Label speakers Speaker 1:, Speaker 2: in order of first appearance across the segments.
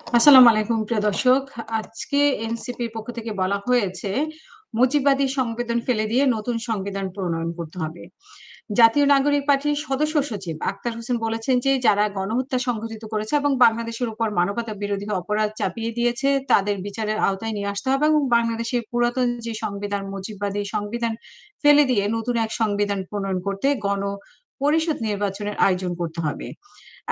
Speaker 1: আসসালামু আলাইকুম প্রিয় দর্শক। আজকে এনসিপির পক্ষ থেকে বলা হয়েছে, মুজিববাদী সংবিধান ফেলে দিয়ে নতুন সংবিধান প্রণয়ন করতে হবে। জাতীয় নাগরিক পার্টির সদস্য সচিব আক্তার হোসেন বলেছেন যে, যারা গণহত্যা সংঘটিত করেছে এবং বাংলাদেশের উপর মানবতা বিরোধী অপরাধ চাপিয়ে দিয়েছে, তাদের বিচারের আওতায় নিয়ে আসতে হবে এবং বাংলাদেশের পুরাতন যে সংবিধান, মুজিববাদী সংবিধান ফেলে দিয়ে নতুন এক সংবিধান প্রণয়ন করতে গণপরিষদ নির্বাচনের আয়োজন করতে হবে।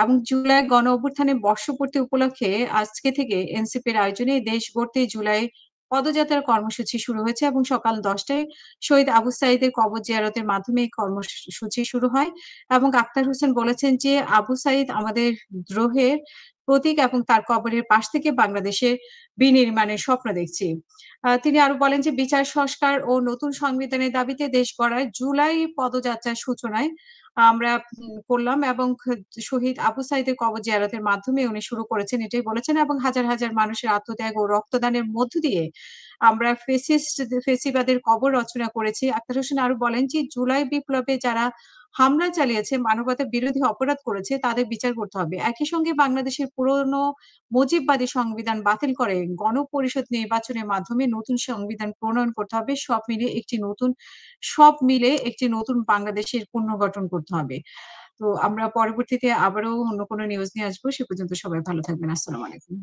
Speaker 1: এবং জুলাই গণঅভ্যুত্থানের বর্ষপূর্তি উপলক্ষে আজকে থেকে এনসিপির আয়োজনে দেশ গড়তে জুলাই পদযাত্রার কর্মসূচি শুরু হয়েছে এবং সকাল ১০ টায় শহীদ আবু সাঈদের কবর জিয়ারতের মাধ্যমে এই কর্মসূচি শুরু হয় এবং আক্তার হোসেন বলেছেন যে, আবু সাঈদ আমাদের দ্রোহের প্রতীক এবং তার কবরের পাশ থেকে বাংলাদেশের বিনির্মাণের স্বপ্ন দেখছি। তিনি আরো বলেন যে, বিচার সংস্কার ও নতুন সংবিধানের দাবিতে দেশ গড়ায় জুলাই পদযাত্রার সূচনায় আমরা করলাম এবং শহীদ আবু সাঈদের কবর জিয়ারতের মাধ্যমে উনি শুরু করেছেন এটাই বলেছেন এবং হাজার, হাজার মানুষের আত্মত্যাগ ও রক্তদানের মধ্য দিয়ে আমরা ফেসিবাদের কবর রচনা করেছি। আক্তার হোসেন আরো বলেন যে, জুলাই বিপ্লবে যারা হামলা চালিয়েছে, মানবতা বিরোধী অপরাধ করেছে তাদের বিচার করতে হবে। একই সঙ্গে বাংলাদেশের পুরনো মুজিববাদী সংবিধান বাতিল করে গণপরিষদ নির্বাচনের মাধ্যমে নতুন সংবিধান প্রণয়ন করতে হবে। সব মিলে একটি নতুন বাংলাদেশের পুনর্গঠন করতে হবে। তো আমরা পরবর্তীতে আবারও অন্য কোনো নিউজ নিয়ে আসবো। সে পর্যন্ত সবাই ভালো থাকবেন। আসসালামু আলাইকুম।